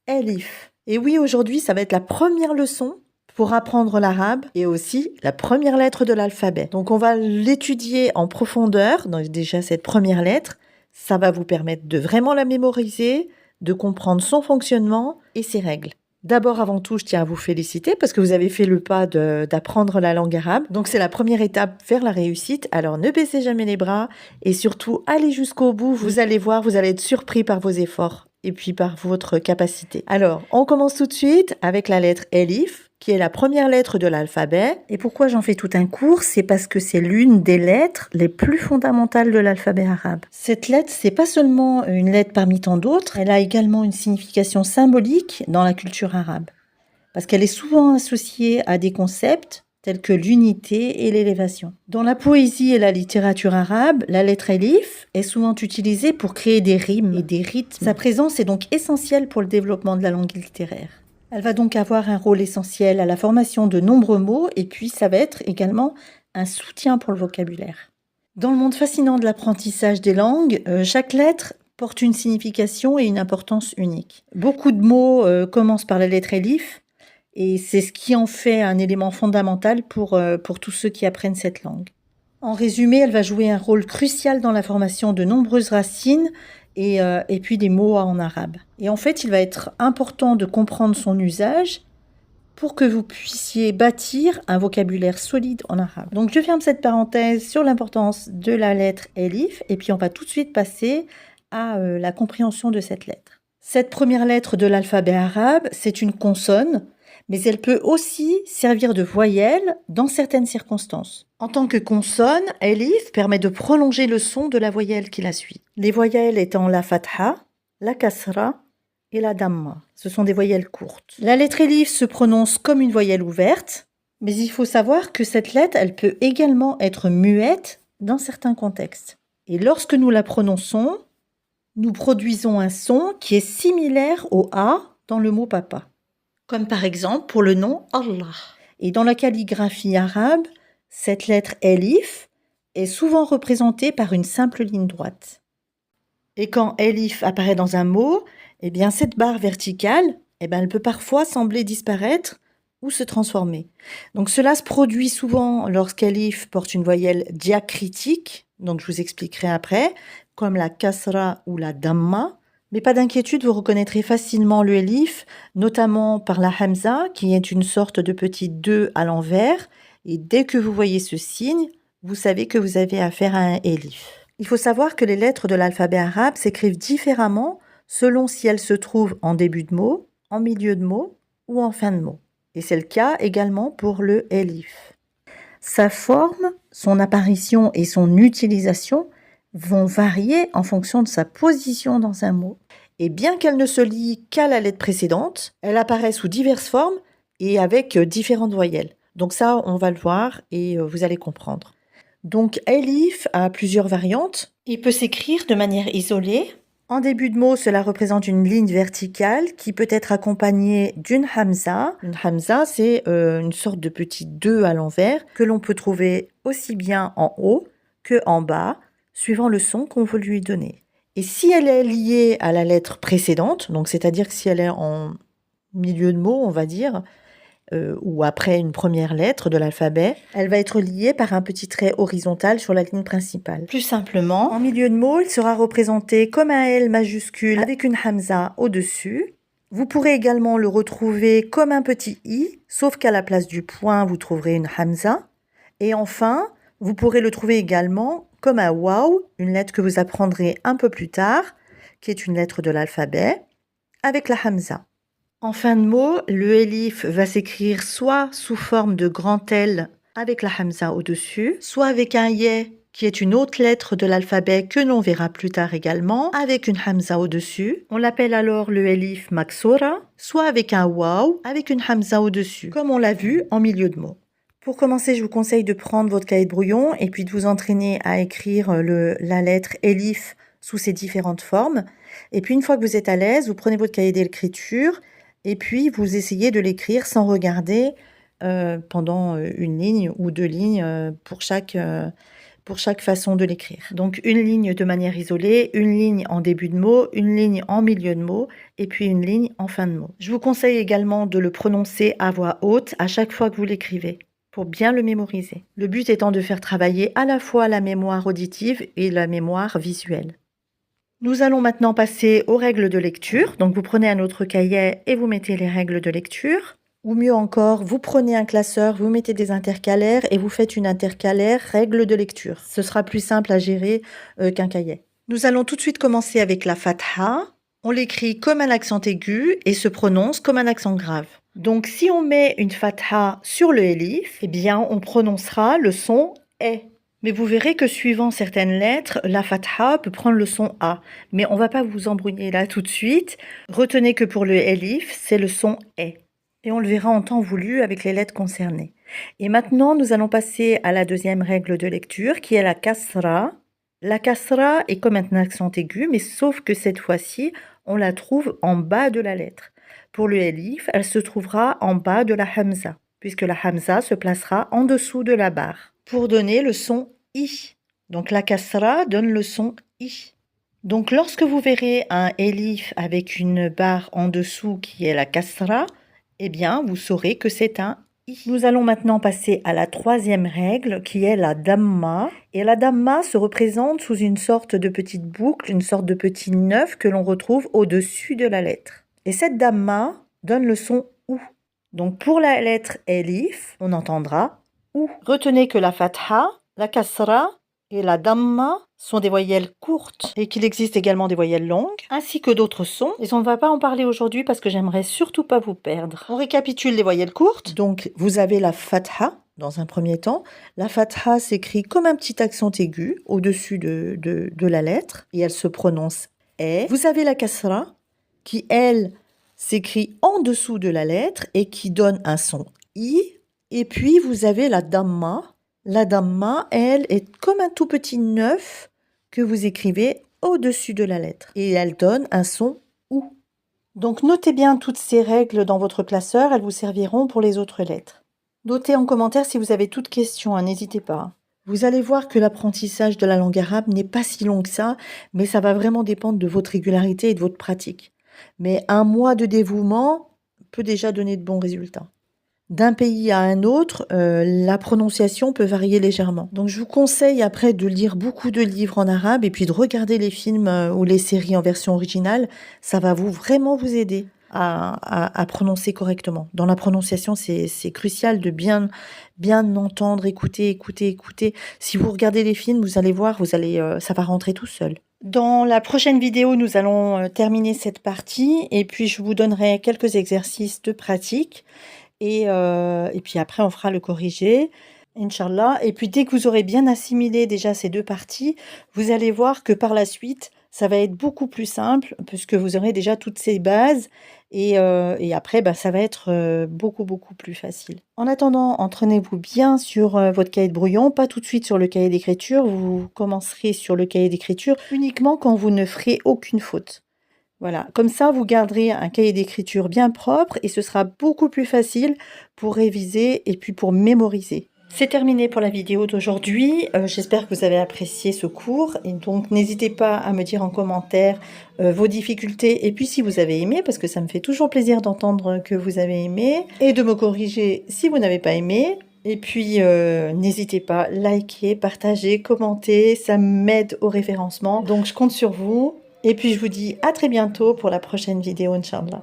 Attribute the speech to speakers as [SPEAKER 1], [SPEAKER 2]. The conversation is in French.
[SPEAKER 1] Elif. Et oui, aujourd'hui, ça va être la première leçon pour apprendre l'arabe et aussi la première lettre de l'alphabet. Donc, on va l'étudier en profondeur. Donc, déjà, cette première lettre, ça va vous permettre de vraiment la mémoriser, de comprendre son fonctionnement et ses règles. D'abord, avant tout, je tiens à vous féliciter parce que vous avez fait le pas d'apprendre la langue arabe. Donc, c'est la première étape vers la réussite. Alors, ne baissez jamais les bras et surtout, allez jusqu'au bout. Vous allez voir, vous allez être surpris par vos efforts et puis par votre capacité. Alors, on commence tout de suite avec la lettre Elif, qui est la première lettre de l'alphabet. Et pourquoi j'en fais tout un cours? C'est parce que c'est l'une des lettres les plus fondamentales de l'alphabet arabe. Cette lettre, c'est pas seulement une lettre parmi tant d'autres, elle a également une signification symbolique dans la culture arabe. Parce qu'elle est souvent associée à des concepts tels que l'unité et l'élévation. Dans la poésie et la littérature arabe, la lettre Elif est souvent utilisée pour créer des rimes et des rythmes. Sa présence est donc essentielle pour le développement de la langue littéraire. Elle va donc avoir un rôle essentiel à la formation de nombreux mots et puis ça va être également un soutien pour le vocabulaire. Dans le monde fascinant de l'apprentissage des langues, chaque lettre porte une signification et une importance unique. Beaucoup de mots commencent par la lettre Elif et c'est ce qui en fait un élément fondamental pour tous ceux qui apprennent cette langue. En résumé, elle va jouer un rôle crucial dans la formation de nombreuses racines et puis des mots en arabe. Et en fait, il va être important de comprendre son usage pour que vous puissiez bâtir un vocabulaire solide en arabe. Donc je ferme cette parenthèse sur l'importance de la lettre Elif et puis on va tout de suite passer à la compréhension de cette lettre. Cette première lettre de l'alphabet arabe, c'est une consonne, mais elle peut aussi servir de voyelle dans certaines circonstances. En tant que consonne, Elif permet de prolonger le son de la voyelle qui la suit. Les voyelles étant la fatha, la kasra et la damma. Ce sont des voyelles courtes. La lettre Elif se prononce comme une voyelle ouverte, mais il faut savoir que cette lettre, elle peut également être muette dans certains contextes. Et lorsque nous la prononçons, nous produisons un son qui est similaire au A dans le mot papa. Comme par exemple pour le nom Allah. Et dans la calligraphie arabe, cette lettre Elif est souvent représentée par une simple ligne droite. Et quand Elif apparaît dans un mot, eh bien cette barre verticale, elle peut parfois sembler disparaître ou se transformer. Donc cela se produit souvent lorsqu'Elif porte une voyelle diacritique, donc je vous expliquerai après, comme la kasra ou la damma. Mais pas d'inquiétude, vous reconnaîtrez facilement le Elif, notamment par la Hamza, qui est une sorte de petit 2 à l'envers. Et dès que vous voyez ce signe, vous savez que vous avez affaire à un Elif. Il faut savoir que les lettres de l'alphabet arabe s'écrivent différemment selon si elles se trouvent en début de mot, en milieu de mot ou en fin de mot. Et c'est le cas également pour le Elif. Sa forme, son apparition et son utilisation vont varier en fonction de sa position dans un mot. Et bien qu'elle ne se lie qu'à la lettre précédente, elle apparaît sous diverses formes et avec différentes voyelles. Donc ça, on va le voir et vous allez comprendre. Donc Elif a plusieurs variantes. Il peut s'écrire de manière isolée. En début de mot, cela représente une ligne verticale qui peut être accompagnée d'une hamza. Une hamza, c'est une sorte de petit 2 à l'envers que l'on peut trouver aussi bien en haut que en bas, suivant le son qu'on veut lui donner. Et si elle est liée à la lettre précédente, donc c'est-à-dire que si elle est en milieu de mot, on va dire, ou après une première lettre de l'alphabet, elle va être liée par un petit trait horizontal sur la ligne principale. Plus simplement, en milieu de mot, il sera représenté comme un L majuscule avec une hamza au-dessus. Vous pourrez également le retrouver comme un petit i, sauf qu'à la place du point, vous trouverez une hamza. Et enfin, vous pourrez le trouver également comme un waw, une lettre que vous apprendrez un peu plus tard, qui est une lettre de l'alphabet, avec la hamza. En fin de mot, le Elif va s'écrire soit sous forme de grand L avec la hamza au-dessus, soit avec un yé qui est une autre lettre de l'alphabet que l'on verra plus tard également, avec une hamza au-dessus. On l'appelle alors le Elif maksura, soit avec un waw avec une hamza au-dessus, comme on l'a vu en milieu de mot. Pour commencer, je vous conseille de prendre votre cahier de brouillon et puis de vous entraîner à écrire la lettre Elif sous ses différentes formes. Et puis une fois que vous êtes à l'aise, vous prenez votre cahier d'écriture et puis vous essayez de l'écrire sans regarder pendant une ligne ou deux lignes pour chaque pour chaque façon de l'écrire. Donc une ligne de manière isolée, une ligne en début de mot, une ligne en milieu de mot et puis une ligne en fin de mot. Je vous conseille également de le prononcer à voix haute à chaque fois que vous l'écrivez pour bien le mémoriser. Le but étant de faire travailler à la fois la mémoire auditive et la mémoire visuelle. Nous allons maintenant passer aux règles de lecture. Donc vous prenez un autre cahier et vous mettez les règles de lecture. Ou mieux encore, vous prenez un classeur, vous mettez des intercalaires et vous faites une intercalaire règle de lecture. Ce sera plus simple à gérer qu'un cahier. Nous allons tout de suite commencer avec la fatha. On l'écrit comme un accent aigu et se prononce comme un accent grave. Donc si on met une fatha sur le elif, eh bien on prononcera le son E. Mais vous verrez que suivant certaines lettres, la fatha peut prendre le son A. Mais on ne va pas vous embrouiller là tout de suite. Retenez que pour le elif, c'est le son E. Et on le verra en temps voulu avec les lettres concernées. Et maintenant, nous allons passer à la deuxième règle de lecture qui est la kasra. La kasra est comme un accent aigu, mais sauf que cette fois-ci, on la trouve en bas de la lettre. Pour le elif, elle se trouvera en bas de la hamza, puisque la hamza se placera en dessous de la barre, pour donner le son I. Donc la kasra donne le son I. Donc lorsque vous verrez un elif avec une barre en dessous qui est la kasra, eh bien vous saurez que c'est un I. Nous allons maintenant passer à la troisième règle qui est la damma. Et la damma se représente sous une sorte de petite boucle, une sorte de petit neuf que l'on retrouve au-dessus de la lettre. Et cette damma donne le son OU. Donc pour la lettre elif, on entendra OU. Retenez que la fatha, la kasra et la damma sont des voyelles courtes et qu'il existe également des voyelles longues, ainsi que d'autres sons. Et on ne va pas en parler aujourd'hui parce que j'aimerais surtout pas vous perdre. On récapitule les voyelles courtes. Donc vous avez la fatha dans un premier temps. La fatha s'écrit comme un petit accent aigu au-dessus de la lettre et elle se prononce E. Vous avez la kasra qui, elle, s'écrit en dessous de la lettre et qui donne un son I. Et puis, vous avez la damma. La damma, elle, est comme un tout petit neuf que vous écrivez au-dessus de la lettre. Et elle donne un son OU. Donc, notez bien toutes ces règles dans votre classeur. Elles vous serviront pour les autres lettres. Notez en commentaire si vous avez toute question, hein, n'hésitez pas. Vous allez voir que l'apprentissage de la langue arabe n'est pas si long que ça, mais ça va vraiment dépendre de votre régularité et de votre pratique. Mais un mois de dévouement peut déjà donner de bons résultats. D'un pays à un autre, la prononciation peut varier légèrement. Donc je vous conseille après de lire beaucoup de livres en arabe et puis de regarder les films ou les séries en version originale. Ça va vraiment vous aider à prononcer correctement. Dans la prononciation, c'est crucial de bien entendre, écouter. Si vous regardez les films, vous allez voir, ça va rentrer tout seul. Dans la prochaine vidéo, nous allons terminer cette partie et puis je vous donnerai quelques exercices de pratique et puis après on fera le corrigé, Inch'Allah. Et puis dès que vous aurez bien assimilé déjà ces deux parties, vous allez voir que par la suite, ça va être beaucoup plus simple puisque vous aurez déjà toutes ces bases et après, ça va être beaucoup plus facile. En attendant, entraînez-vous bien sur votre cahier de brouillon, pas tout de suite sur le cahier d'écriture. Vous commencerez sur le cahier d'écriture uniquement quand vous ne ferez aucune faute. Voilà, comme ça, vous garderez un cahier d'écriture bien propre et ce sera beaucoup plus facile pour réviser et puis pour mémoriser. C'est terminé pour la vidéo d'aujourd'hui. J'espère que vous avez apprécié ce cours. Et donc, n'hésitez pas à me dire en commentaire vos difficultés et puis si vous avez aimé, parce que ça me fait toujours plaisir d'entendre que vous avez aimé et de me corriger si vous n'avez pas aimé. Et puis, n'hésitez pas, likez, partagez, commentez, ça m'aide au référencement. Donc, je compte sur vous. Et puis, je vous dis à très bientôt pour la prochaine vidéo, Inch'Allah.